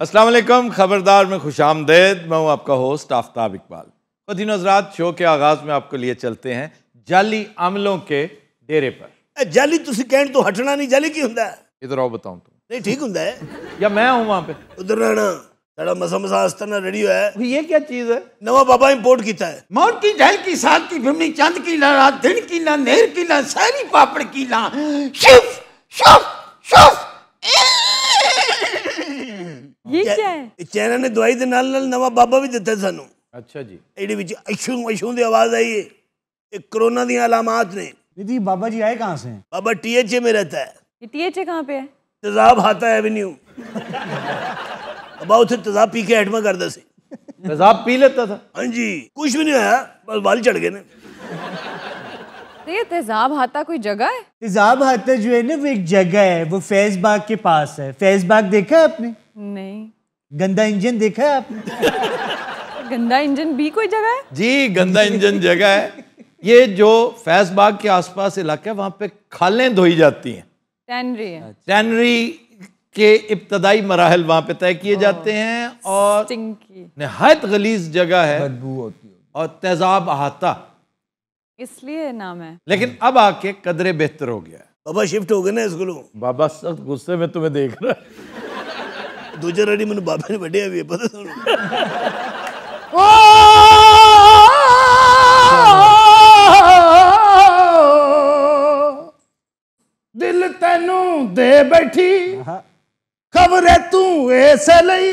अस्सलाम वालेकुम, खबरदार में खुशामदेद। मैं हूं आपका होस्ट आफ्ताब इकबाल। ख़ुदीन हज़रात, शो के आगाज़ में आपको लिए चलते हैं जाली अमलों के डेरे पर। जाली तुसी कहने तो हटना नहीं, जाली की हुंदा है? इधर आओ बताऊं तुम। नहीं ठीक हुंदा है या मैं हूं वहां पे? उधर रहना साड़ा मसा आस्ताना रेडी है। ये क्या चीज़ है? नवा बाबा इंपोर्ट किया है। मौत की झल की साथ की फिमनी चंद की ला रात दिन की ला नेर की ला सारी पापड़ की ला शुफ शुफ शुफ। ये क्या है? चैना ने दवाई दे नाल नाल नवा बाबा भी दिता सानू। अच्छा जी। एडी विच अशू अशू दी आवाज आई है। ये कोरोना दी अलामत ने। दीदी बाबा जी आए कहाँ से हैं? बाबा टीएचए में रहता है। ये टीएचए कहाँ पे है? तेजाब हाता एवेन्यू। बाबा उसे तेजाब पी के एडमा करदा सी। तेजाब पी लेता था? हाँ जी, कुछ भी नहीं होया, बस बाल चढ़ गए ने। तो ये तेजाब हाता कोई जगह है? तेजाब हाता जो है ना वो एक जगह है, वो फैज बाग के पास है। फैज बाग देखा है आपने? नहीं। गंदा इंजन देखा है आपने? गंदा इंजन भी कोई जगह है? जी, गंदा इंजन जगह है। ये जो फैज बाग के आसपास इलाका है, वहां पे खालें धोई जाती हैं। टैनरी है। टैनरी के इब्तदाई मराहल वहां पे तय किए जाते हैं और स्टिंकी। नहायत गलीज जगह है, बदबू होती है। और तेजाब हाता, इसलिए नाम है। लेकिन अब आके कदरे बेहतर हो गया है। बाबा शिफ्ट हो गए ना इसको। बाबा सख्त गुस्से में तुम्हें देख रहा है। दूजे रेडी मैंने बाबा ने बढ़िया भी है, पता सुनो। दिल तेनू दे बैठी खबरे तू इस लई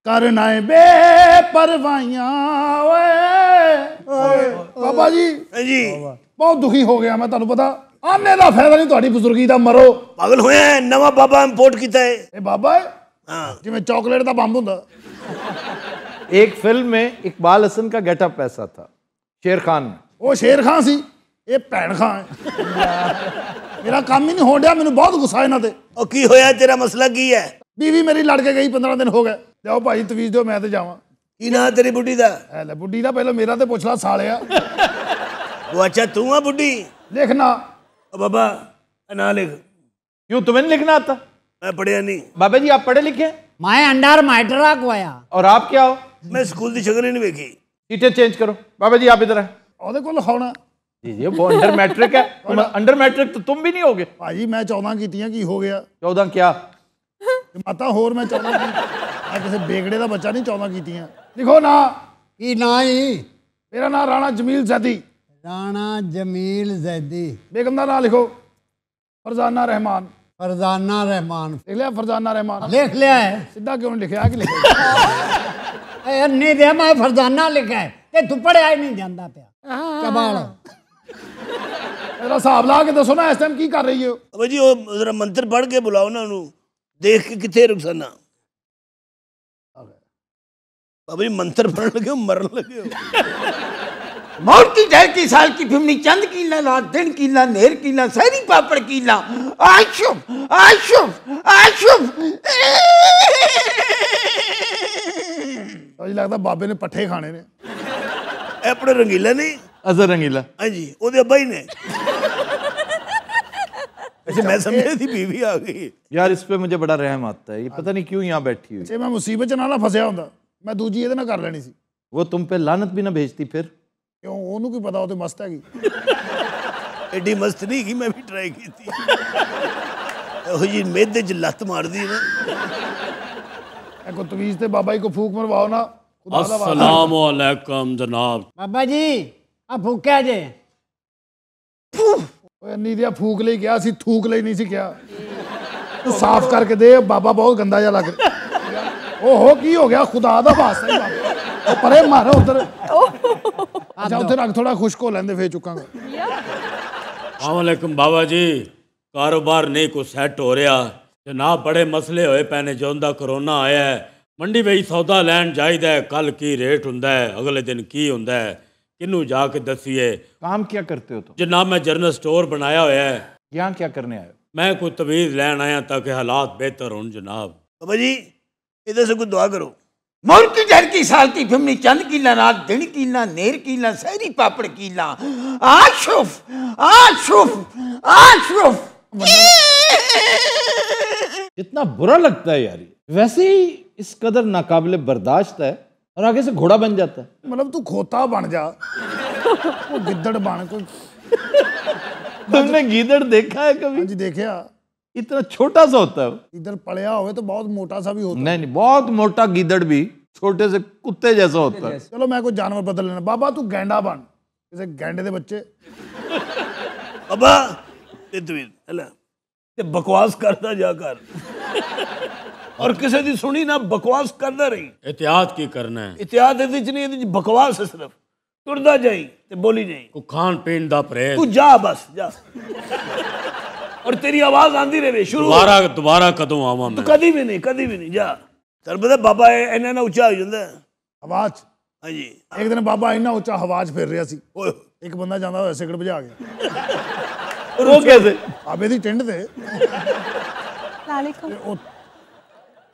करना है बेपरवाहियां। बाबा जी हाँ जी, बहुत दुखी हो गया मैं, ਤੁਹਾਨੂੰ पता आने का फायदा नहीं, ਤੁਹਾਡੀ बुजुर्गी ਦਾ मरो। पागल होया है, नवा बाबा इंपोर्ट किया है। ਇਹ बाबा है हाँ जिवें चॉकलेट का बंब हुंदा। एक फिल्म में इकबाल हसन का गेटअप ऐसा था, शेर खान में। वो शेर खां सी, ये भैन खां है। मेरा काम ही नहीं हो रहा, मैंने बहुत गुस्सा इन्हां ते। और की होया, तेरा मसला की है? बीवी मेरी लड़ के गई, 15 दिन हो गए। जाओ भाई तवीज दो, मैं तो जावां। की ना तेरी बुढ़ी दा? ऐ ले बुढ़ी दा पहले मेरा ते पुछ ला सालिया। वो अच्छा तू है बुढ़ी? लिखना ओ बाबा ना लिख, क्यों, तुम्हें नहीं लिखना आता? मैं पढ़िया नहीं। बाबा जी आप पढ़े लिखे हैं? मैं अंडर माइटरा कोया। और आप क्या हो? मैं स्कूल की शक्ल ही नहीं देखी। सीटें चेंज करो। बाबा जी आप इधर आए। ਉਹਦੇ ਕੋਲ ਲਿਖਾਉਣਾ। जी जी, वो अंडर मैट्रिक है। तुम अंडर मैट्रिक तो तुम भी नहीं होगे। ਭਾਜੀ ਮੈਂ 14 ਕੀਤੀਆਂ, ਕੀ ਹੋ ਗਿਆ? 14 क्या? ਮਾਤਾ ਹੋਰ ਮੈਂ 14 ਕੀ, ਮੈਂ ਕਿਸੇ ਬੇਗੜੇ ਦਾ ਬੱਚਾ ਨਹੀਂ 14 ਕੀਤੀਆਂ। ਲਿਖੋ ਨਾ। की नाई ਮੇਰਾ ਨਾਮ ਰਾਣਾ ਜਮੀਲ ਜ਼ੈਦੀ। राणा जमील जैदी। ਬੇਗਮ ਦਾ ਨਾਮ ਲਿਖੋ फरजाना रहमान। फरजाना रहमान। लिख लिया फरजाना रहमान? लिख लिया है। सीधा क्यों नहीं लिखा कि लिखा? नहीं रे मैं फरजाना लिखा है, ते तू पढ़िया ही नहीं जानता पिया कबाल। मेरा हिसाब ला के दसो ना, इस टाइम की कर रही हो? बाबा जी वो जरा मंत्र पढ़ के बुलाओ ना उन्होंने, देख के कितने रुखसाना। बाबा जी मंत्र पढ़ लगे हो, मरन लगे हो। मौत की झल की साल की फिमनी चंद की ला रात दिन की ला नेर की ला सारी पापड़ की ला आशुभ आशुभ आशुभ। मुझे लगता बाबे ने पट्ठे खाने ने। अपने रंगीला नहीं? अजहर रंगीला। हाँ जी, ओदे अब्बा ही ने। अच्छा मैं समझा थी बीवी आ गई। यार इस पे मुझे बड़ा रहम आता है, ये पता नहीं क्यों यहाँ बैठी हुई। जे मैं मुसीबत च ना फसिया होंदा, मैं दूजी ਇਹਦੇ ਨਾਲ कर लेनी सी। वो तुम पे लानत भी ना भेजती फिर? क्यों, ਉਹਨੂੰ ਕੀ ਪਤਾ, ਉਹ ਤੇ ਮਸਤ ਹੈਗੀ। एडी मस्त नहीं की, मैं भी ट्राई की थी। ओ जी मेदे च लत मार दी ना। को तवीज ते बाबा जी को फूक मरवाओ ना। अस्सलाम वालेकुम जनाब। बाबा जी अब फूकिया जे ਓਏ ਨੀ ਦਿਆ ਫੂਕ ਲਈ ਕਿਹਾ ਸੀ, ਥੂਕ ਲਈ ਨਹੀਂ ਸੀ ਕਿਹਾ। ਤੂੰ ਸਾਫ਼ ਕਰਕੇ ਦੇ, ਬਾਬਾ ਬਹੁਤ ਗੰਦਾ ਜਿਹਾ ਲੱਗ ਰਿਹਾ। ਓਹੋ ਕੀ ਹੋ ਗਿਆ, ਖੁਦਾ ਦਾ ਵਾਸਤਾ ਹੀ ਬਾਬਾ। ਉਹ ਪਰੇ ਮਾਰੋ ਉਧਰ। ਅੱਛਾ ਉੱਥੇ ਰੱਖ, ਥੋੜਾ ਖੁਸ਼ਕ ਹੋ ਲੈਂਦੇ ਫੇਰ ਚੁੱਕਾਂਗਾ। वालेकुम बाबा जी, कारोबार नहीं कुछ सैट हो रहा जनाब, बड़े मसले होए पैने। जोंदा कोरोना आया है, मंडी में सौदा लैन जाइदा है, कल की रेट हुंदा है, अगले दिन की हुंदा है, किनू जाके दसीए। काम क्या करते हो तुम? जनाब मैं जनरल स्टोर बनाया हुआ है। यहाँ क्या करने आए हो? मैं कोई तवीज़ लैन आया ताकि हालात बेहतर हों जनाब। बाबा जी इधर से कोई दुआ करो। मौत की झल की साल की फिमनी चंद की ला रात दिन की ला नेर की ला सारी पापड़ की ला आशुभ आशुभ आशुभ। इतना बुरा लगता है यार ये। वैसे ही इस कदर नाकाबिले बर्दाश्त है और आगे से घोड़ा बन जाता है। मतलब तू खोता बन जा, वो गिद्दड़ बन कोई। तुमने गीदड़ देखा है कभी? हाँ जी देखिया। इतना छोटा सा होता है वो। इधर पड़या हुए तो बहुत मोटा सा भी होता है। नहीं, बहुत मोटा गीदड़ भी छोटे से कुत्ते जैसा होता है। चलो मैं कोई जानवर बदल लेना। बाबा तू गैंडा बन, जैसे गैंडे दे बच्चे। बाबा ते बकवास करता जाकर और किसी दी सुनी ना बकवास करता रही। एहतियात की करना है, इतिहास ਇਹਦੇ ਚ नहीं, ਇਹਦੇ ਚ बकवास है सिर्फ। तुरदा जाई ते बोली जाई। को खान पीन दा परहेज। तू जा बस जा और तेरी आवाज आंदी रहे शुरू। दोबारा कदों आवा मैं? कभी भी नहीं जा। तर पता बाबा इन्ना ना उच्चा हो जाता है आवाज। हाँ जी। एक दिन बाबा इन्ना उच्चा आवाज फेर रहा सी, एक बंदा जांदा होया सिगरट बुझा गया। वो कैसे? बाबे दी टिंड ते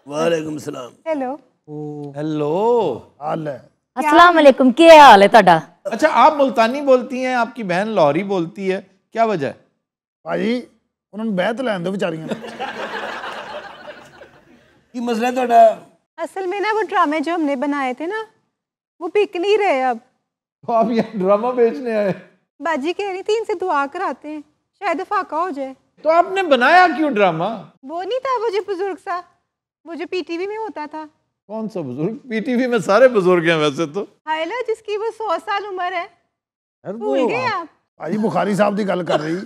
वालेकुम सलाम। हेलो। हाल है। अस्सलाम वालेकुम, क्या हाल है ਤੁਹਾਡਾ? अच्छा, आप मुल्तानी बोलती हैं, आपकी बहन लाहौरी बोलती है, क्या वजह है? भाजी उन्होंने बैत लैन दो बेचारियां। की मसला है ਤੁਹਾਡਾ? असल में ना वो ड्रामे जो हमने बनाए थे ना वो बिक नहीं रहे अब। तो आप यहाँ ड्रामा बेचने आए? बाजी कह रही थी इनसे दुआ कराते हैं, शायद फाका हो जाए। तो आपने बनाया क्यों ड्रामा? वो नहीं था वो जो बुजुर्ग सा, वो जो पीटीवी में होता था। कौन सा बुजुर्ग? पीटीवी में सारे बुजुर्ग हैं वैसे तो। हायला जिसकी वो 100 साल उम्र है, भूल गए आप? भाजी बुखारी साहब की गल कर रही।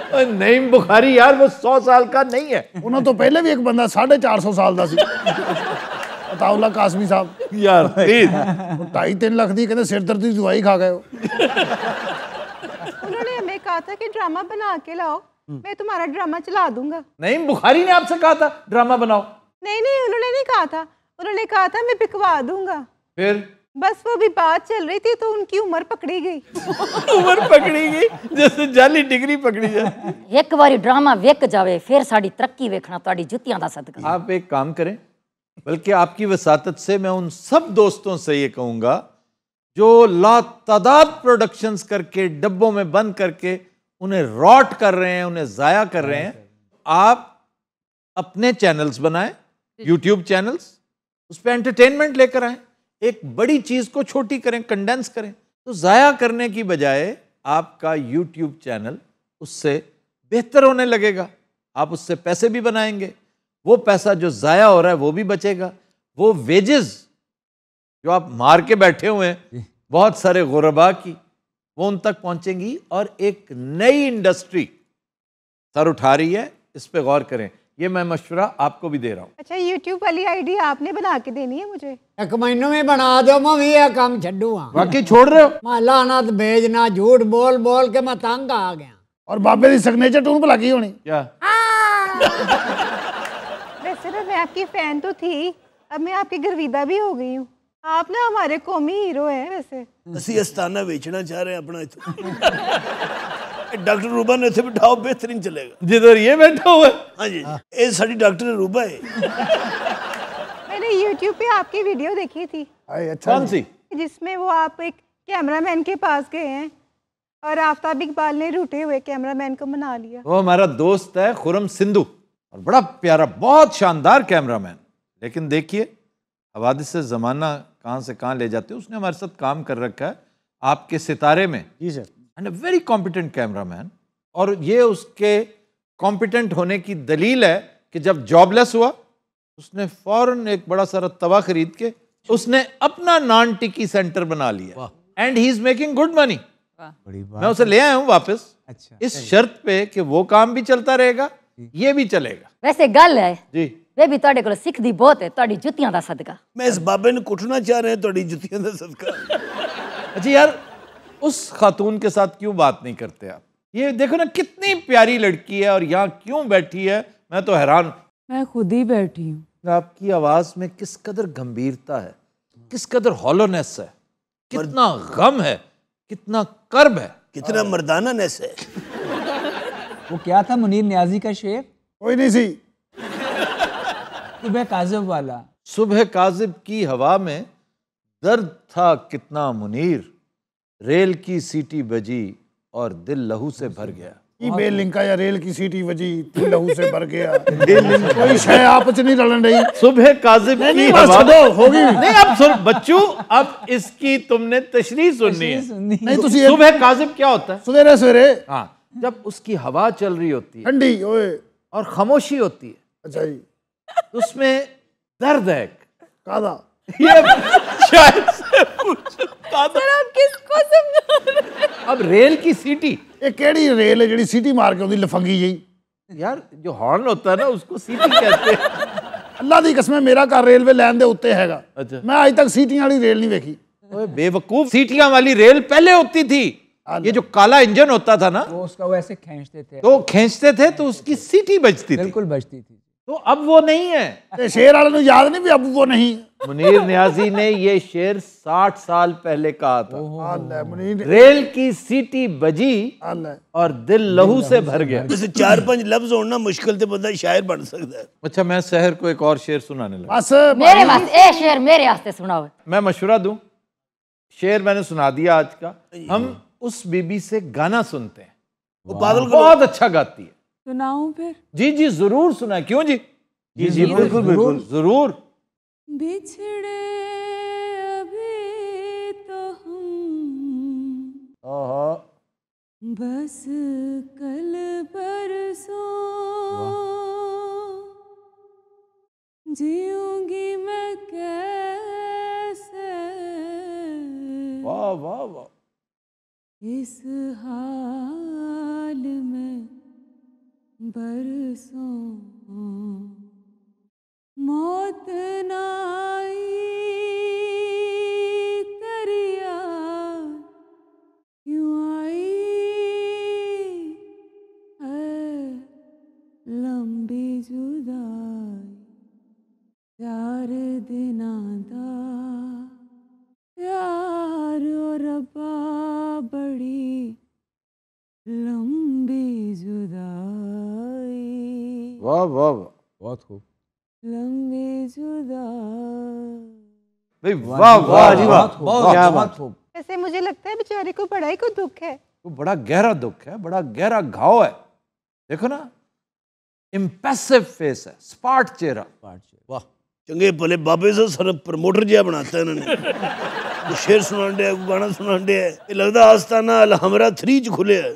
नहीं बुखारी यार, वो 100 साल का नहीं है। उन्होंने तो पहले भी एक बंदा 450 साल का सी, अताउल्ला कासमी साहब यार प्लीज। 2.5-3 लाख दी कहते सिर दर्द की दवाई खा गए। उन्होंने हमें कहा था कि ड्रामा बना के लाओ, मैं तुम्हारा ड्रामा चला दूंगा। नहीं, बुखारी ने आपसे कहा था ड्रामा बनाओ। नहीं, उन्होंने नहीं कहा था, उन्होंने कहा था मैं बिकवा दूंगा। फिर बस वो भी बात चल रही थी तो उनकी उम्र पकड़ी गई। उम्र पकड़ी गई जैसे जाली डिग्री पकड़ी जाए। एक बारी ड्रामा वेख जावे फिर साड़ी तरक्की वेखना तुहाडी जुत्तियां दा सदका। आप एक काम करें, बल्कि आपकी वसातत से मैं उन सब दोस्तों से ये कहूंगा जो लातादाद प्रोडक्शंस करके डब्बों में बंद करके उन्हें रॉट कर रहे हैं, उन्हें जाया कर रहे हैं, आप अपने चैनल्स बनाएं, यूट्यूब चैनल्स, उस पर एंटरटेनमेंट लेकर आएं, एक बड़ी चीज को छोटी करें, कंडेंस करें। तो जाया करने की बजाय आपका यूट्यूब चैनल उससे बेहतर होने लगेगा, आप उससे पैसे भी बनाएंगे, वो पैसा जो जाया हो रहा है वो भी बचेगा, वो वेजेस जो आप मार के बैठे हुए हैं बहुत सारे गुरबा की, वो उन तक पहुंचेंगी और एक नई इंडस्ट्री सर उठा रही है। इस पे गौर करें, ये मैं मशवरा आपको भी दे रहा हूँ। अच्छा, यूट्यूब वाली आईडी आपने बना के देनी है मुझे। 1 महीने में बना दो, मैं भी यह काम छड्डू हाँ। बाकी छोड़ रहे हो? मैं लानत भेजना, झूठ बोल बोल के मैं तंग आ गया। और बाबे की सिग्नेचर टून भला की होनी क्या? वैसे ना मैं आपकी फैन तो थी, अब मैं आपकी गर्विदा भी हो गई हूँ। आप ना हमारे कौमी हीरो हैं। वैसे ਅਸੀਂ ਅਸਤਾਨਾ ਵੇਚਣਾ ਚਾਹ ਰਹੇ ਆਪਣਾ ਇੱਥੋਂ। डॉक्टर रूबा ने इतने बिठाओ, बेहतरीन चलेगा। जिधर ये बैठा हुआ है? हाँ जी, ये साड़ी डॉक्टर रूबा है। मैंने YouTube पे आपकी वीडियो देखी थी। अच्छा कौन सी? जिसमें वो आप एक कैमरामैन के पास गए हैं और आफ्ताब इकबाल ने रूठे हुए कैमरामैन को मना लिया। वो हमारा दोस्त है खुरम सिंधु, और बड़ा प्यारा, बहुत शानदार कैमरामैन। लेकिन देखिए हवादिस से ज़माना कहाँ से कहाँ ले जाते हैं। उसने हमारे साथ काम कर रखा है आपके सितारे में। जी sir. And a very competent cameraman. और ये उसके कॉम्पिटेंट होने की दलील है कि जब जॉबलेस हुआ उसने फौरन एक बड़ा सारा तवा खरीद के उसने अपना नॉन टिकी सेंटर बना लिया। And he is making good money. मैं उसे ले आया हूँ वापस। अच्छा। इस शर्त पे कि वो काम भी चलता रहेगा, ये भी चलेगा। वैसे गल है जी, वे भी ਤੁਹਾਡੇ ਕੋਲ ਸਿੱਖਦੀ ਬਹੁਤ ਹੈ, ਤੁਹਾਡੀ ਜੁੱਤੀਆਂ ਦਾ ਸਦਕਾ। मैं इस बाबे ने कुटना चाह रहे हैं थोड़ी जुतियों का सदका। अच्छा यार, उस खातून के साथ क्यों बात नहीं करते आप? ये देखो ना कितनी प्यारी लड़की है और यहाँ क्यों बैठी है, मैं तो हैरान। मैं खुद ही बैठी हूँ। आपकी आवाज में किस कदर गंभीरता है, किस कदर हॉलोनेस है, कितना गम है, कितना कर्ब है, कितना मर्दाना नेस है। वो क्या था मुनीर न्याजी का शेर? कोई नहीं सी। सुबह काजिब वाला। सुबह काजिब की हवा में दर्द था कितना मुनीर, रेल की सीटी बजी और दिल लहू से भर गया। ये बेल लिंका या रेल की सीटी बजी, तू लहू से भर गया, कोई शय आपस नहीं रलन रही। सुबह काजिब की बस हवा छोड़ो, होगी नहीं। अब सुन बच्चों, अब इसकी तुमने तशरीह सुननी है। नहीं तुसी सुबह काजिब क्या होता है? सवेरे सवेरे हाँ, जब उसकी हवा चल रही होती है ठंडी ओए। और खामोशी होती है, अच्छा जी, तो उसमें दर्द है। कादा ये शायद से पूछो, कादा। आप किसको समझा रहे हैं? अब रेल की सीटी, ये केड़ी रेल है जेड़ी सीटी मार के ओदी लफंगी जी? यार जो हॉर्न होता है ना उसको सीटी कहते हैं। अल्लाह दी कसम मेरा घर रेलवे लाइन दे उत्ते हैगा। अच्छा। मैं आज तक सीटियां वाली रेल नहीं देखी। ओए बेवकूफ, सीटियां वाली रेल पहले होती थी। ये जो काला इंजन होता था ना, वो उसका वैसे खींचते थे, तो खींचते थे तो उसकी सीटी बजती थी। बिल्कुल बजती थी। तो अब वो नहीं है। ते शेर वाले नु याद नहीं भी अब वो नहीं। मुनीर नियाजी ने ये शेर 60 साल पहले कहा था। अल्लाह मुनीर, रेल की सीटी बजी अल्लाह और दिल लहू से भर गया। वैसे 4-5 लफ्ज होना मुश्किल ते बंदा शायर बन सकता है। अच्छा, मैं शहर को एक और शेर सुनाने लगा। बस मेरे वास्ते ए शेर मेरे वास्ते सुनाओ। मैं मशवरा दूं, शेर मैंने सुना दिया आज का। हम उस बीबी से गाना सुनते हैं, वो पागल को बहुत अच्छा गाती है। सुनाऊं फिर? जी जी जरूर सुनाए। क्यों जी? जी जी बिल्कुल बिल्कुल जरूर। बिछड़े अभी तो हम, बस कल परसों जीऊंगी मैं कैसे वाह वाह वाह। इस हाल में बरसों मौत ना आई तेरी याद क्यों आई है लंबी जुदाई 4 दिनां दा प्यार और रब्बा बड़ी लंबी जुदाई। वाह वाह वाह, बहुत खूब। लंबी जुदाई। भाई वाह वाह जी वाह, क्या बात। ऐसे मुझे लगता है बेचारे को बड़ा ही को दुख है। वो बड़ा गहरा दुख है, बड़ा गहरा घाव है। देखो ना, इम्प्रेसिव फेस है, स्पार्ट चेहरा। वाह, चंगे भले बाबे से सर प्रमोटर जिया बनाता है इन्होंने। वो शेर सुनान दे, गाना सुनान दे, ये लगदा आस्ताना अलहमरा 3 च खुले है।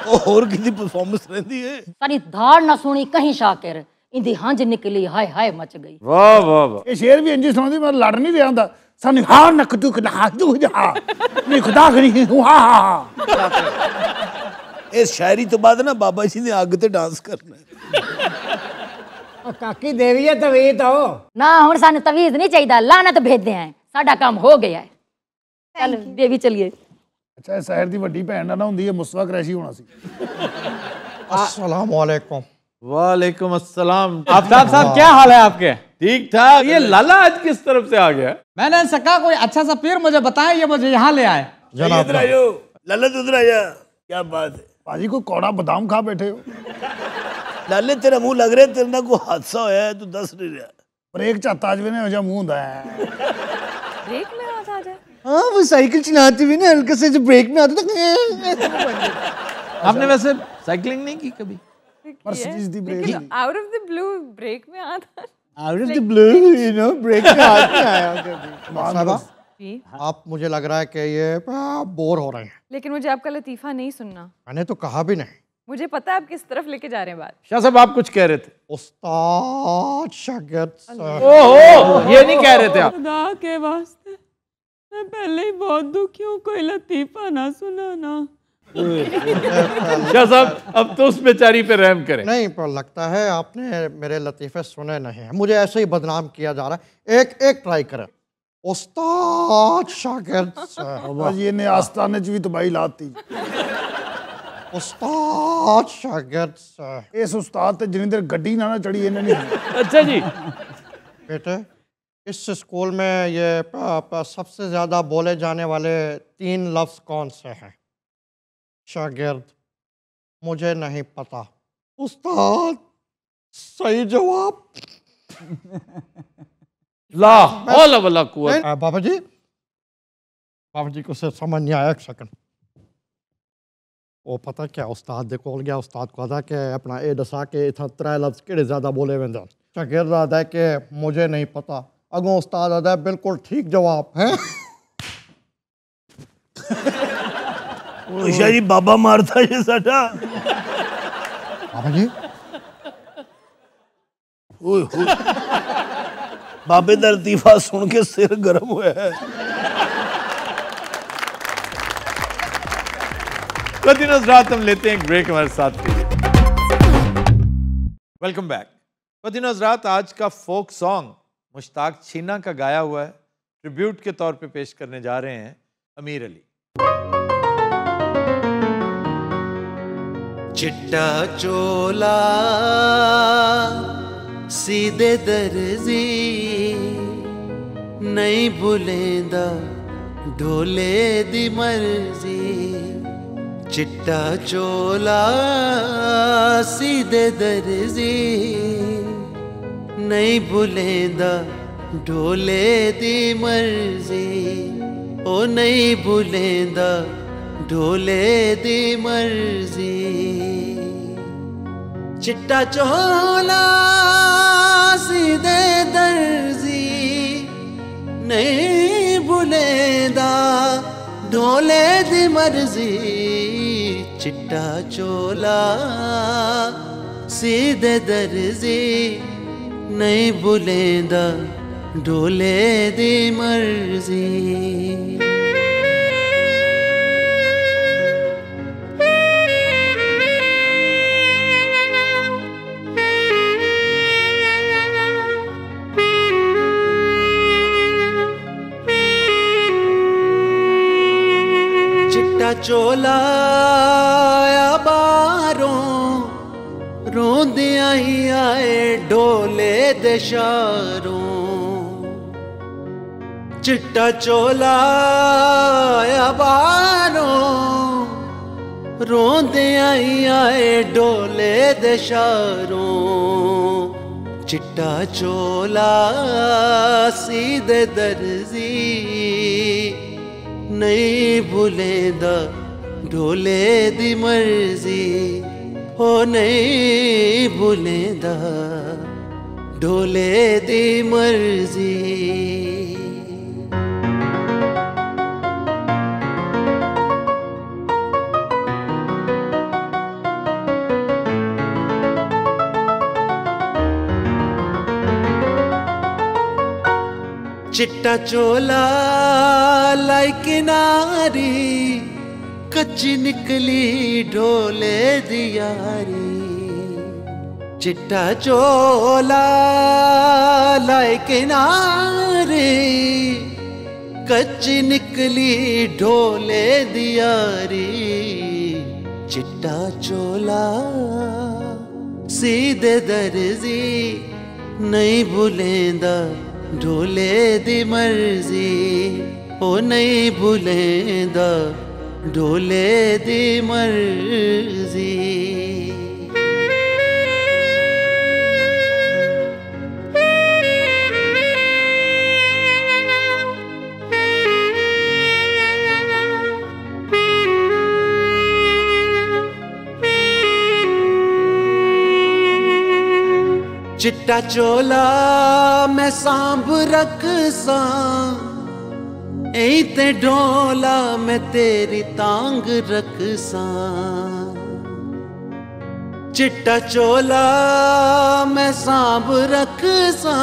और किसी परफॉर्मेंस रहती है। सारी धार ना सुनी कहीं शाकिर, इंदी हंज निकली हाय हाय मच गई। वाह वाह वाह। ये शेर भी इंजी सुनाती, मैं लड़ नहीं रहा हूं। सानू हां नक दुख ना दुख जा नहीं खुदा करी हूं हां। इस शायरी तो बाद ना बाबा जी ने आग ते डांस करना है। काकी देवी है तवीज हो ना हुण सानू तवीज नहीं चाहिए, लानत भेजदे हैं, साडा काम हो गया है। चल बेबी चलिए। अच्छा, शहर दी वड्डी भैन ना हुंदी है मुस्तफा कुरैशी होना सी। अस्सलाम वालेकुम। वालेकुम अस्सलाम। आफ्ताब साहब क्या हाल है आपके? ठीक ठाक। ये लाला आज किस तरफ से आ गया? मैंने सका कोई अच्छा सा पीर मुझे बताया, ये मुझे यहाँ ले आए। इधर आयो लाला, उधर आया। क्या बात है भाजी, को कौड़ा बादाम खा बैठे हो? लाले तेरा मुंह लग रहा है तेरे ना कोई हादसा होया है, तू दस नहीं रहा। ब्रेक झत्ता ज ने हो जा मुंह हुंदा है। ब्रेक में हाथ आ जाए। हाँ, वो साइकिल चलाते हुए ना हल्के से जो ब्रेक में आता था। आपने वैसे साइकिलिंग नहीं की कभी? मर्सिडीज दी ब्रेक। Out of the blue brake में आता। Out of the blue you know brake में हाथ नहीं आया कभी। साहबा, आप मुझे लग रहा है कि ये बोर हो रहे हैं। लेकिन मुझे आपका लतीफा नहीं सुनना। मैंने तो कहा भी नहीं। मुझे पता है आप किस तरफ लेके जा रहे हैं बात। शाह साहब आप कुछ कह रहे थे। उस्ताद शागिर्द। ओहो, ये नहीं कह रहे थे आप। खुदा के वास्ते मैं पहले ही बहुत दुखी हूँ, कोई लतीफा ना सुनाना। शाह साहब अब तो उस बेचारी पे रहम करें। नहीं, पर लगता है आपने मेरे लतीफे सुने नहीं हैं। मुझे ऐसे ही बदनाम किया जा रहा है। एक ट्राई करें। उस्ताद शागिर्द। भाजी ये ने आस्ताने च भी तबाही लाती। उस्ताद शागिर्द। इस उस्ताद ते जिन्नी देर गड्डी ना ना चढ़ी इन्हें नहीं। अच्छा जी। बेटे, इस स्कूल में ये सबसे ज्यादा बोले जाने वाले 3 लफ्ज कौन से हैं? शागिर्द, मुझे नहीं पता। उस्ताद, सही जवाब। ला हौला वला कुव्वत। बाबा जी को से समझ नहीं आया। एक सेकंड। वो पता क्या उस्ताद दे कोल गया, उस्ताद को आदा कि अपना ये दसा के इतना 3 लफ्ज किहड़े ज़्यादा बोले वेंदे। शागिर्द आदा कि मुझे नहीं पता। अगों उस्ताद आदा बिल्कुल ठीक जवाब है। शाह जी बाबा मारता जी साडा। बाबा जी बाबे दा लतीफा सुन के सिर गर्म हुआ है। रात हम लेते हैं एक ब्रेक हमारे साथ के लिए। Welcome back. रात आज का फोक सॉन्ग मुश्ताक छीना का गाया हुआ है, ट्रिब्यूट के तौर पे पेश करने जा रहे हैं अमीर अली। चिट्टा चोला सीधे दर्जी नहीं भुलेंदा ढोले दी मर्जी। चिट्टा चोला सीधे दर्जी नहीं भुलेंदा ढोले दी मर्जी। ओ नहीं भुलेंदा ढोले दी मर्जी। चिट्टा चोला सीधे दर्जी नहीं भुलेंदा ढोले दी मर्जी। चिट्टा चोला सीधे दर्जी नहीं भुलेंदा ढोले दी मर्जी। चोला बारों रोंदे आई आए ढोले देशारों। चिट्टा चोला बारों रोंदे आई आए ढोले देशारों। चिट्टा चोला सीधे दर्जी नहीं भुलेंदा ढोले दी मर्जी। हो नहीं भुलेंदा ढोले दी मर्जी। चिट्टा चोला लाई किनारी कच्ची निकली ढोले दियारी। चिट्टा चोला लाई किनारी कच्ची निकली ढोले दियारी। चिट्टा चोला सीधे दर्जी नहीं भुलेंदा ढोले दी मर्जी। ओ नहीं भुलेंदा ढोले दी मर्जी। चिट्टा चोला मैं सांभ रख सा ते ढोला मैं तेरी तांग रख सा। चिट्टा चोला मैं सांभ रख सा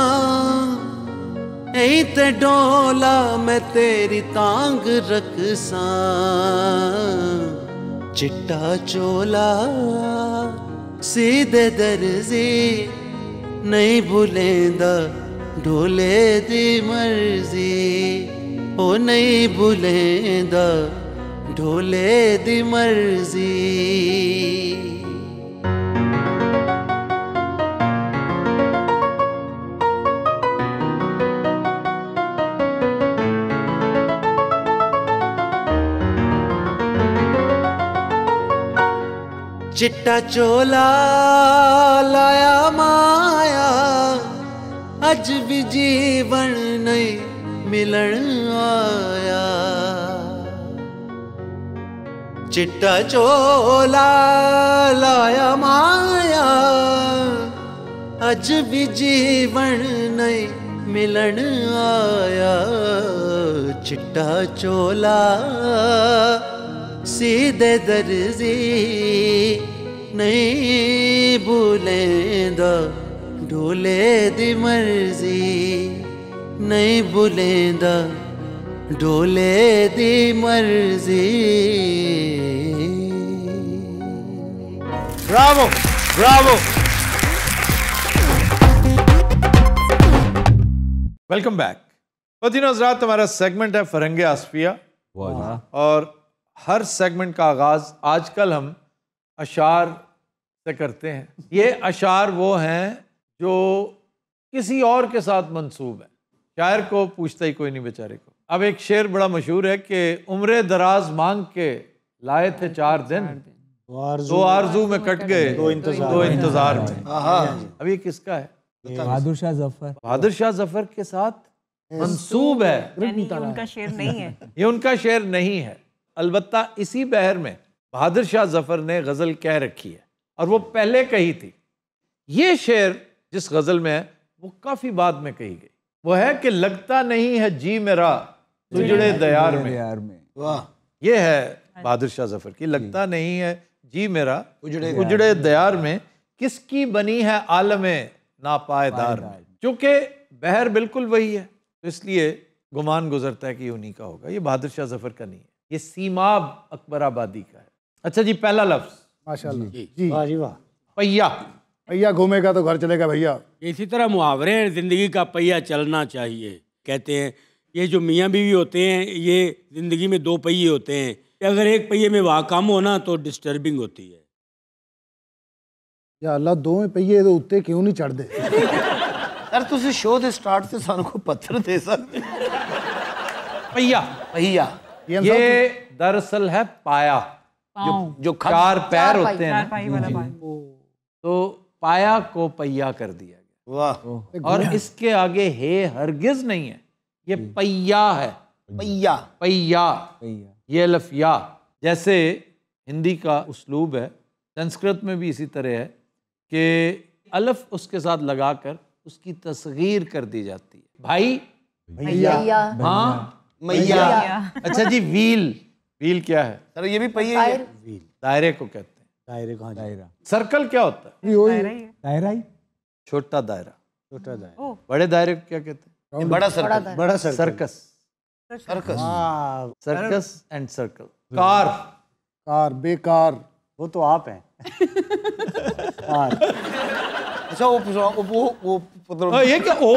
ते ढोला मैं तेरी तांग रख सा। चिट्टा चोला सीधे दर्जी नहीं भुलेंदा ढोले दी मर्जी। ओ नहीं भुलेंदा ढोले दी मर्जी। चिट्टा चोला लाया माया अज भी जीवन नहीं मिलन आया। चिट्टा चोला लाया माया अज भी जीवन नहीं मिलन आया चिट्टा चोला सीधे दर्जी नहीं भूलेंदा ढोले दी मर्जी नहीं भूलेंदा ढोले दी मर्जी। Bravo Bravo. Welcome back. ख़वातीन हज़रात, हमारा सेगमेंट है फरंगे आसफिया और हर सेगमेंट का आगाज़ आजकल हम अशार से करते हैं। ये अशार वो हैं जो किसी और के साथ मंसूब है, शायर को पूछता ही कोई नहीं बेचारे को। अब एक शेर बड़ा मशहूर है कि उम्र दराज मांग के लाए थे 4 दिन, 2 आरज़ू में कट गए 2 इंतजार में। अब ये किसका है? बहादुर शाह जफर। बहादुर शाह जफर के साथ मंसूब है, उनका शेर नहीं है। ये उनका शेर नहीं है। अलबत्ता इसी बहर में बहादुर शाह जफर ने गज़ल कह रखी है और वो पहले कही थी। ये शेर जिस गज़ल में है वो काफ़ी बाद में कही गई। वो है कि लगता नहीं है जी मेरा उजड़े दयार में। वाह, ये है बहादुर शाह जफर की। लगता नहीं है जी मेरा उजड़े दयार में, किसकी बनी है आलमे नापायदार में। चूँकि बहर बिल्कुल वही है तो इसलिए गुमान गुजरता है कि उन्हीं का होगा। ये बहादुर शाह जफर का नहीं है, ये सीमाब अकबर आबादी का है। अच्छा जी, पहला लफ्ज माशाल्लाह जी, वाह जी वाह। पहिया। पहिया घूमेगा तो घर चलेगा भैया। इसी तरह मुहावरे हैं, ज़िंदगी का पहिया चलना चाहिए। कहते हैं ये जो मियाँ बीवी होते हैं ये ज़िंदगी में 2 पहिए होते हैं, अगर एक पहिए में वहाँ कम होना तो डिस्टर्बिंग होती है। या अल्लाह, 2 पहिए तो उत्ते क्यों नहीं चढ़ते? यार तुसी शो दे स्टार्ट से सानू को पत्थर दे सकते। पहिया पहिया ये दरअसल है पाया, जो 4 पैर होते हैं ना, तो पाया को पहिया कर दिया गया। वाह। और इसके आगे हे हरगिज नहीं है, ये पहिया है। पहिया पहिया ये लफिया। जैसे हिंदी का उस्लूब है, संस्कृत में भी इसी तरह है कि अलफ उसके साथ लगाकर उसकी तस्गीर कर दी जाती है। भाई भैया, हाँ मैया। अच्छा जी, व्हील। व्हील क्या है? सर ये भी पहिए है। दायरे को कहते हैं। दायरे को, हाँ दायरा। सर्कल क्या होता है? दायरा ही। छोटा दायरा। छोटा दायरा। बड़े दायरे को क्या कहते हैं? बड़ा सर्कल। बड़ा circle. Circus. Circus. Circus and circle. Car. Car बेकार। वो तो आप हैं। कार। अच्छा वो ये क्या? ओ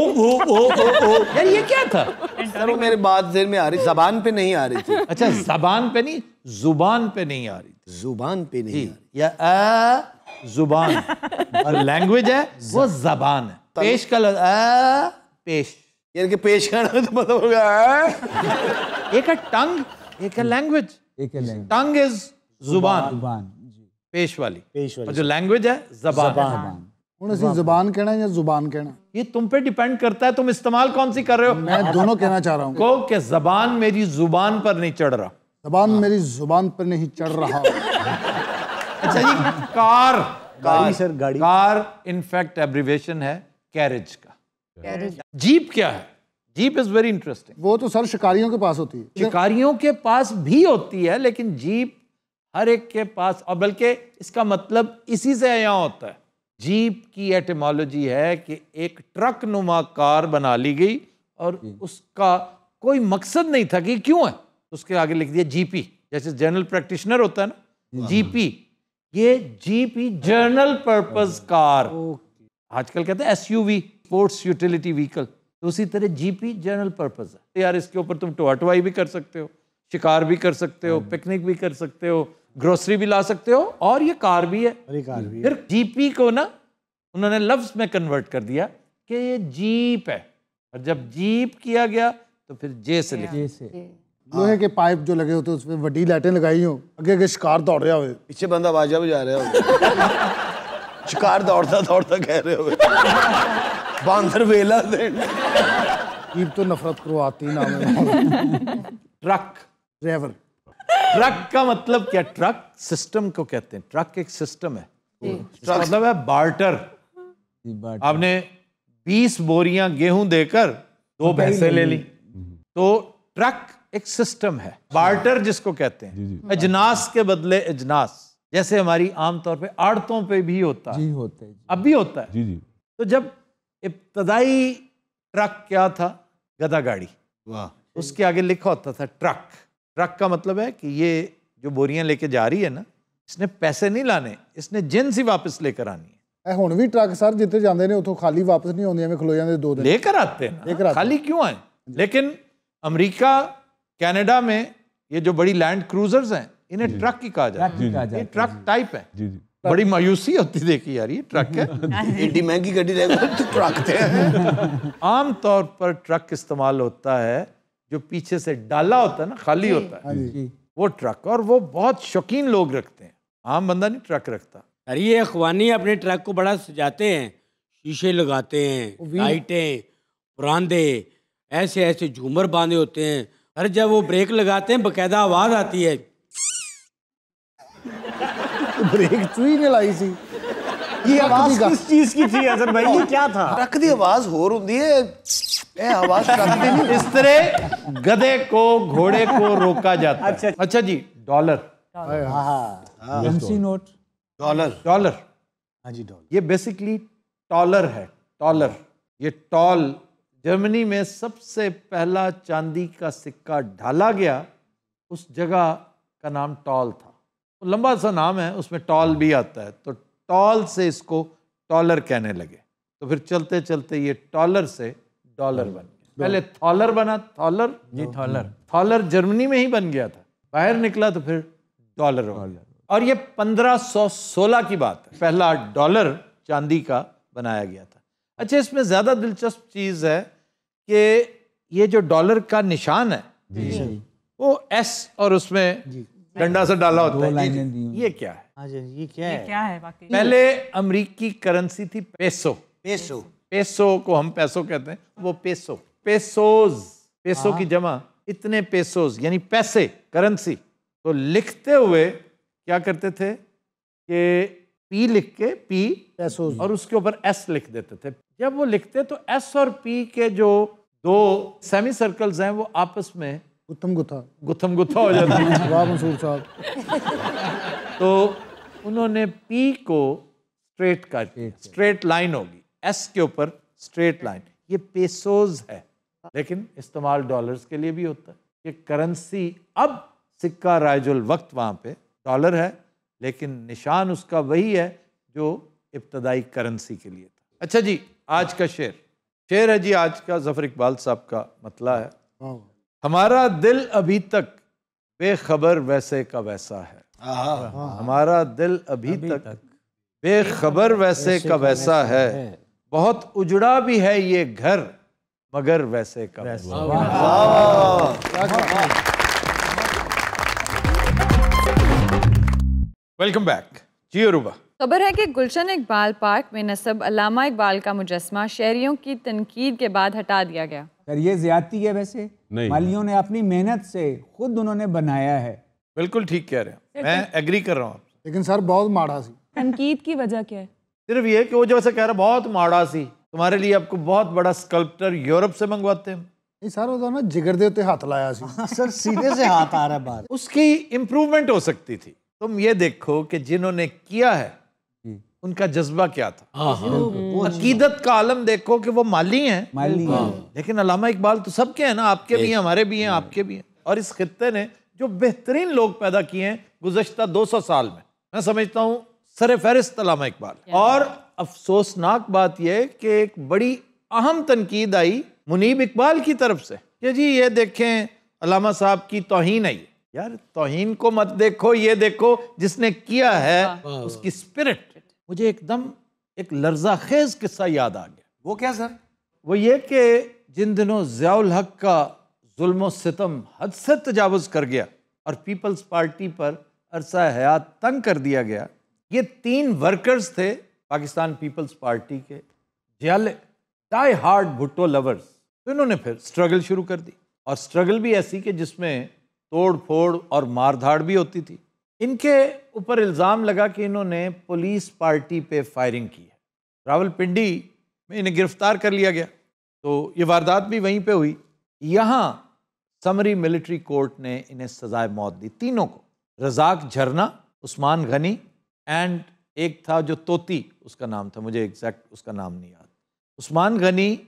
यार ये क्या था? सर वो मेरे बात ज़हन में आ रही, ज़बान पे नहीं आ रही थी। अच्छा, ज़बान पे नहीं, जुबान पे नहीं आ रही थी। जुबान पे नहीं आ रही। या जुबान और लैंग्वेज है वो जबान है। पेश का पेश, यानी कि पेश करना तो मतलब हो गया। एक है टंग, एक है लैंग्वेज। टंग इज जुबान, पेश वाली। और जो लैंग्वेज है जबान। ਹੁਣ ਅਸੀਂ ਜ਼ਬਾਨ कहना या जुबान कहना? ये तुम पे डिपेंड करता है, तुम इस्तेमाल कौन सी कर रहे हो। मैं दोनों कहना चाह रहा हूँ। कहो कि जबान मेरी जुबान पर नहीं चढ़ रहा। जबान मेरी जुबान पर नहीं चढ़ रहा। अच्छा जी, कार। गाड़ी सर, गाड़ी। कार इनफैक्ट एब्रिवेशन है कैरेज का। जीप क्या है? Jeep is very interesting. वो तो सर शिकारियों के पास होती है। शिकारियों के पास भी होती है, लेकिन जीप हर एक के पास, और बल्कि इसका मतलब इसी से यहाँ होता है। जीप की एटिमोलॉजी है कि एक ट्रक नुमा कार बना ली गई और उसका कोई मकसद नहीं था कि क्यों है, तो उसके आगे लिख दिया जीपी। जैसे जनरल प्रैक्टिशनर होता है ना, जीपी, ये जीपी जनरल पर्पस कार। आजकल कहते हैं एसयूवी, स्पोर्ट्स यूटिलिटी व्हीकल, तो उसी तरह जीपी जनरल पर्पस है। यार इसके ऊपर तुम टोटवाई भी कर सकते हो, शिकार भी कर सकते हो, पिकनिक भी कर सकते हो, ग्रोसरी भी ला सकते हो, और ये कार भी है। फिर जीपी को ना उन्होंने लफ्ज में कन्वर्ट कर दिया कि ये जीप है, और जब जीप किया गया तो फिर जे से लिखा। लोहे के पाइप जो लगे होते उसमें वड्डी लाइटें लगाई हो, आगे आगे शिकार दौड़ रहा हो, पीछे बंदा बाजा बजा रहा हो। शिकार दौड़ता दौड़ता कह रहे हो बांदर वेला दे। जीप तो नफरत करवाती ना। ट्रक। ड्राइवर। ट्रक का मतलब क्या? ट्रक सिस्टम को कहते हैं। ट्रक एक सिस्टम है। इसका मतलब है बार्टर। आपने 20 बोरियां गेहूं देकर 2 भैंसें ले ली, तो ट्रक एक सिस्टम है। बार्टर जिसको कहते हैं, अजनास के बदले अजनास, जैसे हमारी आमतौर पे आड़तों पे भी होता है, अब भी होता है। तो जब इब्तदाई ट्रक क्या था? गधा गाड़ी। वाह। उसके आगे लिखा होता था ट्रक। ट्रक का मतलब है कि ये जो बोरियां लेके जा रही है ना, इसने पैसे नहीं लाने, इसने जिन्स ही वापस लेकर आनी है। ਹੁਣ ਵੀ ट्रक सर जिते जाते हैं उतो खाली वापस नहीं आते, खलो जाते 2 दिन लेकर आते हैं, खाली क्यों आए? लेकिन अमेरिका, कनाडा में ये जो बड़ी लैंड क्रूजर्स हैं, इन्हें ट्रक ही कहा जाता है। ये ट्रक टाइप है। बड़ी मायूसी होती देखी यार, ये ट्रक है। एडी महंगी गाड़ी ट्रक थे। आम तौर पर ट्रक इस्तेमाल होता है जो पीछे से डाला होता है ना, खाली होता है, वो ट्रक। और वो बहुत शौकीन लोग रखते हैं, आम बंदा नहीं ट्रक रखता। अरे ये अखवानी अपने ट्रक को बड़ा सजाते हैं, शीशे लगाते हैं, लाइटें, परांदे, ऐसे ऐसे झूमर बांधे होते हैं। अरे जब वो ब्रेक लगाते हैं बकायदा आवाज आती है। ब्रेक चुई ने लाई सी। ये आवाज किस चीज की थी अजहर भाई? ये क्या था? ट्रक दी आवाज होर हुंदी है, ए आवाज ट्रक दी नहीं। इस तरह गधे को, घोड़े को रोका जाता है। अच्छा जी, डॉलर। Currency note. डॉलर। हाँ जी, डॉलर। ये बेसिकली टॉलर है। टॉलर, ये टॉल, जर्मनी में सबसे पहला चांदी का सिक्का ढाला गया, उस जगह का नाम टॉल था। तो लंबा सा नाम है, उसमें टॉल भी आता है, तो टॉल से इसको टॉलर कहने लगे। तो फिर चलते चलते ये टॉलर से डॉलर बन गया। पहले थॉलर बना, थॉलर जी, थॉलर जर्मनी में ही बन गया था, बाहर निकला तो फिर डॉलर हो गया। और ये 1516 की बात है, पहला डॉलर चांदी का बनाया गया था। अच्छा, इसमें ज़्यादा दिलचस्प चीज़ है कि ये जो डॉलर का निशान है वो एस और उसमें डंडा सा डाला होता है। ये क्या है? ये क्या है वाकई? पहले अमेरिकी करेंसी थी पेसो। पेसो को हम पैसो कहते हैं, वो पेसो। पेसो की जमा इतने पेसोज यानी पैसे, करेंसी। तो लिखते हुए क्या करते थे कि पी लिख के, पी पेसोज, और उसके ऊपर एस लिख देते थे। जब वो लिखते तो एस और पी के जो 2 सेमी सर्कल्स हैं वो आपस में गुत्थम गुत्था हो जाता है। वाह मंसूर साहब। तो उन्होंने पी को स्ट्रेट कर दिया, स्ट्रेट लाइन होगी, एस के ऊपर स्ट्रेट लाइन। ये पेसोज है, लेकिन इस्तेमाल डॉलर्स के लिए भी होता है। ये करेंसी, अब सिक्का राइजुल वक्त वहाँ पे डॉलर है, लेकिन निशान उसका वही है जो इब्तदाई करेंसी के लिए था। अच्छा जी, आज का शेर है जी, आज का ज़फ़र इकबाल साहब का मतला है। हमारा दिल अभी तक बेखबर वैसे का वैसा है। हमारा दिल अभी तक बेखबर वैसे का वैसा है, बहुत उजड़ा भी है ये घर मगर वैसे का वैसा। वेलकम बैक जी। अरूबा, खबर है कि गुलशन इकबाल पार्क में नस्ब अल्लामा इकबाल का मुजस्समा शहरियों की तनकीद के बाद हटा दिया गया। सर ये ज्यादती है वैसे, मालियों ने अपनी मेहनत से खुद उन्होंने बनाया है। बिल्कुल ठीक कह रहे हैं, मैं एग्री कर रहा हूँ। लेकिन सर बहुत माड़ा सी। तनकीद की वजह क्या है? सिर्फ ये कि वो जैसे कह रहा बहुत माड़ा सी, तुम्हारे लिए आपको बहुत बड़ा स्कल्पटर यूरोप से मंगवाते हैं। नहीं सर, वो ना जिगर दे उत्ते हाथ लाया सी। सर सीधे से हाथ आ रहा है बाहर। उसकी इम्प्रूवमेंट हो सकती थी। तुम ये देखो कि जिन्होंने किया है उनका जज्बा क्या था। अकीदत का आलम देखो कि वो माली हैं, लेकिन अल्लामा इकबाल तो सबके हैं ना, आपके भी हैं, हमारे भी हैं, आपके भी हैं। और इस खित्ते ने जो बेहतरीन लोग पैदा किए हैं गुज़श्ता 200 साल में, मैं समझता हूँ सर फहरिस्त अल्लामा इकबाल। और अफसोसनाक बात यह कि एक बड़ी अहम तनकीद आई मुनीब इकबाल की तरफ से कि जी ये देखें अल्लामा साहब की तौहीन आई। यार तौहीन को मत देखो, ये देखो जिसने किया है उसकी स्पिरिट। मुझे एकदम एक लर्ज़ाखेज किस्सा याद आ गया। वो क्या सर? वो ये कि जिन दिनों ज़ियाउल हक का जुल्म सितम हद से तजावुज़ कर गया और पीपल्स पार्टी पर अरसा हयात तंग कर दिया गया, ये 3 वर्कर्स थे पाकिस्तान पीपल्स पार्टी के, जियाले, डाई हार्ड भुट्टो लवर्स। तो इन्होंने फिर स्ट्रगल शुरू कर दी, और स्ट्रगल भी ऐसी कि जिसमें तोड़ फोड़ और मारधाड़ भी होती थी। इनके ऊपर इल्ज़ाम लगा कि इन्होंने पुलिस पार्टी पे फायरिंग की है। रावलपिंडी में इन्हें गिरफ्तार कर लिया गया, तो ये वारदात भी वहीं पे हुई। यहाँ समरी मिलिट्री कोर्ट ने इन्हें सजाए मौत दी, तीनों को, रज़ाक झरना, उस्मान गनी एंड एक था जो तोती, उसका नाम था, मुझे एग्जैक्ट उसका नाम नहीं याद। उस्मान गनी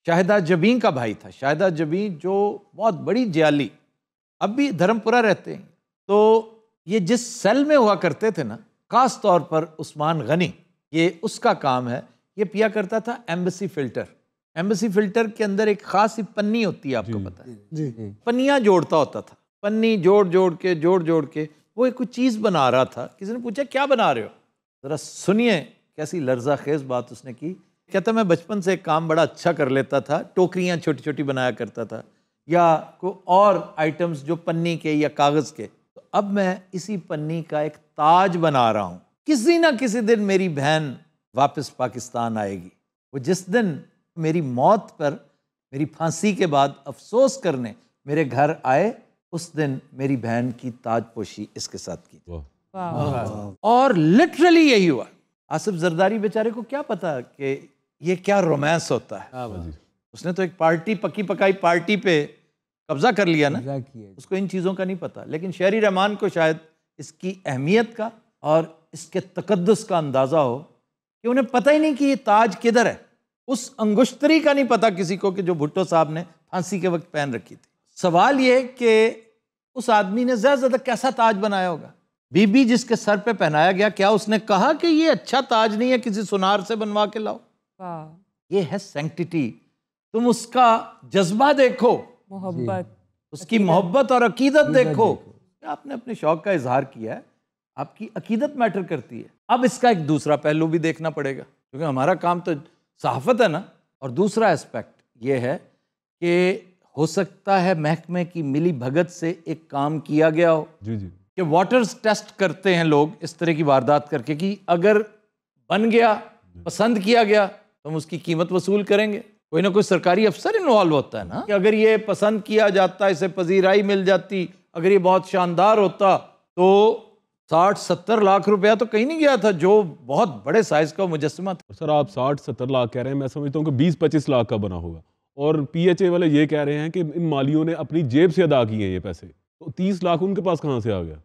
शाहिदा जबीं का भाई था। शाहिदा जबीं जो बहुत बड़ी जियाली, अब भी धर्मपुरा रहते हैं। तो ये जिस सेल में हुआ करते थे ना, खास तौर पर उस्मान गनी, ये उसका काम है, ये पिया करता था एम्बेसी फिल्टर। एम्बेसी फिल्टर के अंदर एक खास ही पन्नी होती है, आपको पता है जी। पन्नियाँ जोड़ता होता था, पन्नी जोड़ जोड़ के वो एक कुछ चीज़ बना रहा था। किसी ने पूछा क्या बना रहे हो, ज़रा सुनिए कैसी लर्जा खेज बात उसने की। कहता मैं बचपन से एक काम बड़ा अच्छा कर लेता था, टोकरियाँ छोटी छोटी बनाया करता था या कोई और आइटम्स जो पन्नी के या कागज़ के, तो अब मैं इसी पन्नी का एक ताज बना रहा हूँ। किसी ना किसी दिन मेरी बहन वापस पाकिस्तान आएगी, वो जिस दिन मेरी मौत पर, मेरी फांसी के बाद अफसोस करने मेरे घर आए, उस दिन मेरी बहन की ताजपोशी इसके साथ की। और लिटरली यही हुआ। आसिफ जरदारी बेचारे को क्या पता कि ये क्या रोमांस होता है। उसने तो एक पार्टी, पकी पकाई पार्टी पे कब्जा कर लिया ना, उसको इन चीज़ों का नहीं पता। लेकिन शहरी रहमान को शायद इसकी अहमियत का और इसके तकद्दुस का अंदाज़ा हो कि उन्हें पता ही नहीं कि ये ताज किधर है। उस अंगुश्तरी का नहीं पता किसी को कि जो भुट्टो साहब ने फांसी के वक्त पहन रखी थी। सवाल ये कि उस आदमी ने ज़्यादा से ज़्यादा कैसा ताज बनाया होगा। बीबी जिसके सर पे पहनाया गया, क्या उसने कहा कि ये अच्छा ताज नहीं है, किसी सुनार से बनवा के लाओ। ये है सैंक्टिटी। तुम उसका जज्बा देखो, मोहब्बत, उसकी मोहब्बत और अकीदत देखो। आपने अपने शौक का इजहार किया है, आपकी अकीदत मैटर करती है। अब इसका एक दूसरा पहलू भी देखना पड़ेगा, क्योंकि हमारा काम तो सहाफत है ना। और दूसरा एस्पेक्ट ये है कि हो सकता है महकमे की मिली भगत से एक काम किया गया हो जी जी, कि वाटर्स टेस्ट करते हैं लोग इस तरह की वारदात करके कि अगर बन गया, पसंद किया गया, तो हम उसकी कीमत वसूल करेंगे। कोई ना कोई सरकारी अफसर इन्वॉल्व होता है ना, कि अगर ये पसंद किया जाता, इसे पजीराई मिल जाती, अगर ये बहुत शानदार होता, तो 60-70 लाख रुपया तो कहीं नहीं गया था, जो बहुत बड़े साइज का मुजस्समा था। सर आप 60-70 लाख कह रहे हैं, मैं समझता हूँ कि 20-25 लाख का बना होगा। और PHA वाले ये कह रहे हैं कि इन मालियों ने अपनी जेब से अदा किए हैं ये पैसे, तो 30 लाख उनके पास कहाँ से आ गया?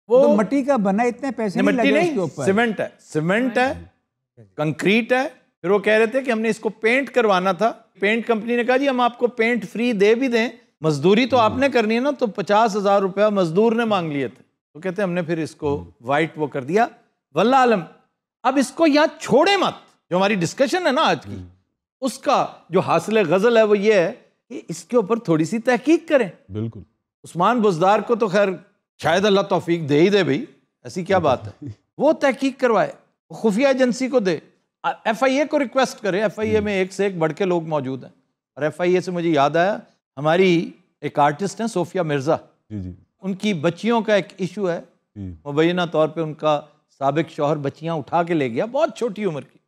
वो तो मट्टी का बना, इतने पैसे नहीं लगे उसके ऊपर। सीमेंट है, सीमेंट है, कंक्रीट है। फिर वो कह रहे थे कि हमने इसको पेंट करवाना था। पेंट कंपनी ने कहा जी हम आपको पेंट फ्री दे भी दें, मजदूरी तो आपने करनी है ना, तो 50,000 रुपया मजदूर ने मांग लिए थे। तो कहते हमने फिर इसको वाइट वो कर दिया। वल्लाह आलम, अब इसको यहाँ छोड़े मत। जो हमारी डिस्कशन है ना आज की, उसका जो हासिल गजल है वो ये है कि इसके ऊपर थोड़ी सी तहकीक करें। बिल्कुल। उस्मान बुज़दार को तो खैर शायद अल्लाह तौफीक दे ही दे भाई, ऐसी क्या बात है। वो तहकीक करवाए, खुफिया एजेंसी को दे, FIA को रिक्वेस्ट करे। FIA में एक से एक बढ़ के लोग मौजूद हैं। और FIA से मुझे याद आया, हमारी एक आर्टिस्ट हैं सोफिया मिर्ज़ा जी जी, उनकी बच्चियों का एक इशू है। मुबैना तौर पे उनका साबिक शौहर बच्चियां उठा के ले गया, बहुत छोटी उम्र की,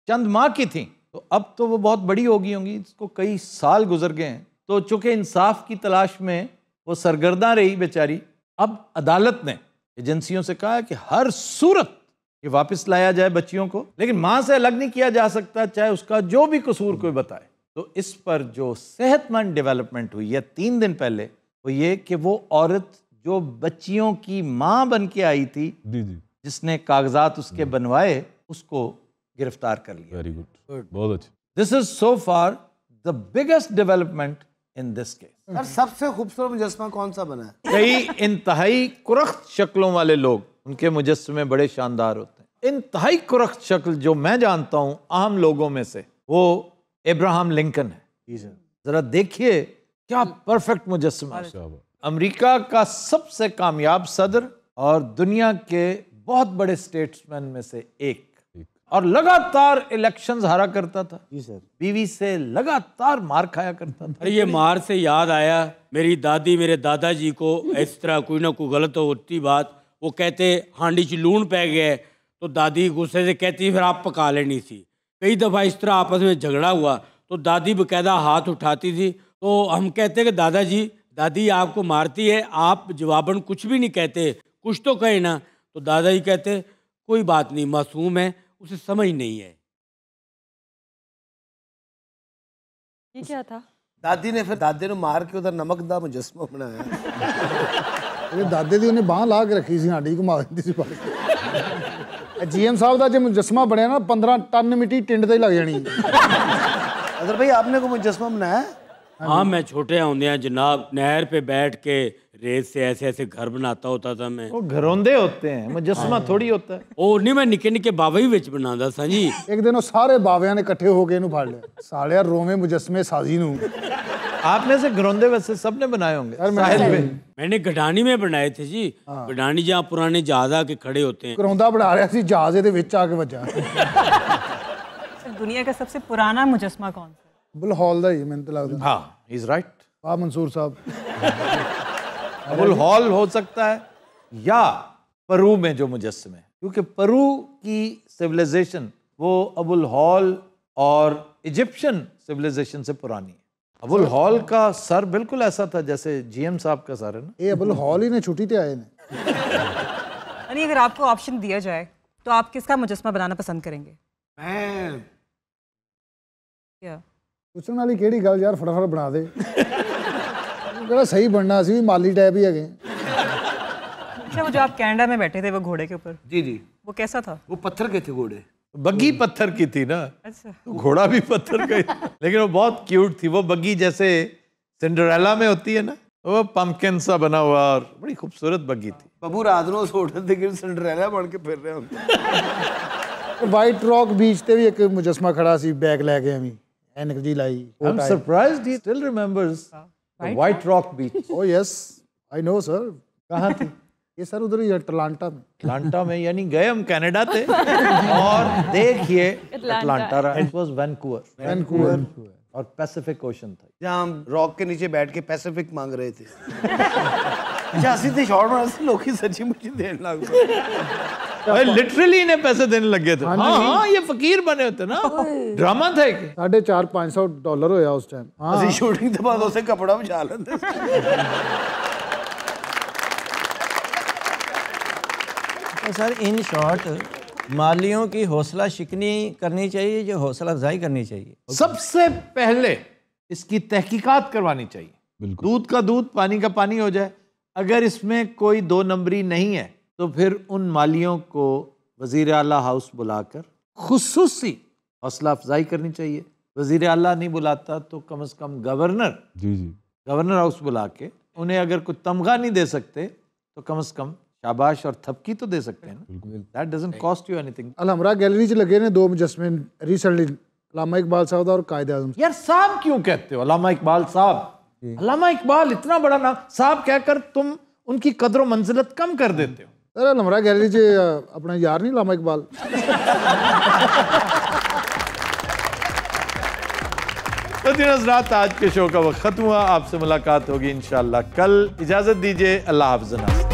चंद माह की थी। तो अब तो वो बहुत बड़ी हो गई होंगी, इसको कई साल गुजर गए हैं। तो चूंकि इंसाफ की तलाश में वो सरगर्दा रही बेचारी, अब अदालत ने एजेंसियों से कहा है कि हर सूरत ये वापस लाया जाए बच्चियों को, लेकिन माँ से अलग नहीं किया जा सकता, चाहे उसका जो भी कसूर कोई बताए। तो इस पर जो सेहतमंद डेवलपमेंट हुई है 3 दिन पहले, वो ये कि वो औरत जो बच्चियों की माँ बन के आई थी, जिसने कागजात उसके बनवाए, उसको गिरफ्तार कर लिया। वेरी गुड, बहुत अच्छा। This is so far the biggest development in this case. Sir सबसे खूबसूरत मुजस्समा कौन सा बना है? कई इंतहाई कुरख्त शक्लों वाले लोग, उनके मुजस्समे बड़े शानदार होते हैं। इंतहाई कुरख्त शक्ल जो मैं जानता हूँ आम लोगों में से, वो अब्राहम लिंकन है। जरा देखिए क्या परफेक्ट मुजस्समा। अमेरिका का सबसे कामयाब सदर और दुनिया के बहुत बड़े स्टेट्समैन में से एक, और लगातार इलेक्शंस हारा करता था जी सर, बीवी से लगातार मार खाया करता था। अरे ये मार से याद आया, मेरी दादी मेरे दादाजी को इस तरह कोई ना कोई गलत होती बात, वो कहते हांडी च लून पै गया, तो दादी गुस्से से कहती फिर आप पका लेनी थी। कई दफ़ा इस तरह आपस में झगड़ा हुआ तो दादी बकायदा हाथ उठाती थी, तो हम कहते कि दादाजी दादी आपको मारती है, आप जवाबन कुछ भी नहीं कहते, कुछ तो कहे ना, तो दादाजी कहते कोई बात नहीं, मासूम है, उसे समझ नहीं है। ये क्या था? दादी ने फिर दादे ਨੂੰ ਮਾਰ ਕੇ ਉਹਦਾ ਨਮਕ ਦਾ ਮੁਜੱਸਮਾ ਬਣਾਇਆ। ਇਹ ਦਾਦੇ ਦੀ ਉਹਨੇ ਬਾਹ ਲਾ ਕੇ ਰੱਖੀ ਸੀ, ਸਾਡੀ ਘੁਮਾ ਦਿੰਦੀ ਸੀ ਬਾਹਰ। जीएम साहब ਦਾ ਜੇ ਮੁਜੱਸਮਾ ਬਣਿਆ ਨਾ 15 ਟਨ ਮਿੱਟੀ ਟਿੰਡ ਤੇ ਹੀ ਲੱਗ ਜਾਣੀ। अदर भाई आपने को मुजस्मा बनाया? हाँ, मैं छोटे होंदे जनाब नहर पे बैठ के रेत से ऐसे ऐसे घर बनाता होता था मैं। वो घरौंदे होते हैं, मुजस्मा थोड़ी होता है। ओ नहीं, मैं निके निके बावे ही विच बनांदा सा जी। एक दिन वो सारे बावियां ने इकट्ठे होके ਇਹਨੂੰ ਫੜ ਲਿਆ, ਸਾਲਿਆ ਰੋਵੇਂ ਮੁਜੱਸਮੇ ਸਾਜ਼ੀ ਨੂੰ। आप में से घरौंदे वैसे सबने बनाए होंगे साहिल पे। मैंने गडानी में बनाए थे जी। गडानी जहाँ पुराने जहाज आके खड़े होते हैं। घरौंदा बना रहा सी, जहाज ਦੇ ਵਿੱਚ ਆ ਕੇ ਵੱਜਾ। दुनिया का सबसे पुराना मुजस्मा कौन सा? अबुल हॉल ਦਾ ਹੀ ਮੈਨੂੰ ਤਾਂ ਲੱਗਦਾ। हाँ, he is right। वाह मंसूर साहब। अबुल हॉल हो सकता है या परू में जो मुजस्सम है, क्योंकि परू की सिविलाइजेशन वो अबुल हॉल और इजिप्शियन सिविलाइजेशन से पुरानी है। अबुल हॉल का सर बिल्कुल ऐसा था जैसे जीएम साहब का सर है ना। ये अबुल हॉल ही ने छुट्टी पे आए ने। यानी अगर आपको ऑप्शन दिया जाए तो आप किसका मुजस्मा बनाना पसंद करेंगे? मैं क्या पूछने वाली केड़ी गल यार, फटाफट बना दे। कहना सही बनना, सी माली टाइप ही है। अच्छा, वो जो आप कनाडा में बैठे थे वो घोड़े के ऊपर, जी जी, वो कैसा था? वो पत्थर के थे घोड़े। बग्गी पत्थर की थी ना। अच्छा, तो घोड़ा भी पत्थर का ही, लेकिन वो बहुत क्यूट थी। वो बग्गी जैसे सिंड्रेला में होती है ना, वो पम्पकिन सा बना हुआ और बड़ी खूबसूरत बग्गी थी। बबू रात ਨੂੰ ਸੋਟੇ ਤੇ ਕਿ ਸਿੰਡਰੈਲਾ ਬਣ ਕੇ ਫਿਰ ਰਹੇ ਹੁੰਦੇ। वाइट रॉक बीच ਤੇ ਵੀ ਇੱਕ ਮੁਜੱਸਮਾ ਖੜਾ ਸੀ, बैग लेके ਐਵੇਂ ਐਨਕ ਜੀ ਲਾਈ। I'm surprised he still remembers the White Rock beach। Oh yes, I know sir। कहाँ थी? ये सर उधर ही अटलांटा में। अटलांटा में, यानी गए हम कनाडा थे और देखिए अटलांटा रहा। It was Vancouver। और पैसिफिक ओशन था, जहाँ हम रॉक के नीचे बैठ के पैसिफिक मांग रहे थे। जासी थे शॉर्ट में असली लोग ही सच्ची मुझे देने लग गए। लिटरली इन्हें पैसे देने लग गए थे। हाँ, ये फकीर बने होते ना। ड्रामा था कि $400-500 होया उस टाइम। ਅਸੀਂ ਸ਼ੂਟਿੰਗ ਤੋਂ ਬਾਅਦ ਉਸੇ ਕਪੜਾ ਵਿਛਾ ਲੈਂਦੇ ਸੀ। सर इन शॉर्ट मालियों की हौसला शिकनी करनी चाहिए, जो हौसला अफजाई करनी चाहिए। सबसे पहले इसकी तहकीकात करवानी चाहिए। दूध का दूध, पानी का पानी हो जाए। अगर इसमें कोई 2 नंबरी नहीं है तो फिर उन मालियों को वजीर आला हाउस बुलाकर खुसूसी हौसला अफजाई करनी चाहिए। वजीर आला नहीं बुलाता तो कम से कम गवर्नर हाउस बुला के उन्हें अगर कोई तमगा नहीं दे सकते तो कम से कम शाबाश और थपकी तो दे सकते हैं ना। That doesn't cost you anything। Alhamra gallery च लगे ने 2 मुजस्मे रिसेंटली, अल्लामा इकबाल साहब और कायदे आज़म। यार साहब क्यों कहते हो? अल्लामा इकबाल साहब, अल्लामा इकबाल इतना बड़ा नाम, साहब कहकर तुम उनकी कदर व मंजिलत कम कर देते हो। सर अलहमरा गैलरी च अपना यार नहीं अल्लामा इकबाल। तो दिन हज़रात, आज के शो का वक्त खत्म हुआ। आपसे मुलाकात होगी इंशाअल्लाह कल। इजाज़त दीजिए, अल्लाह हाफ़िज़।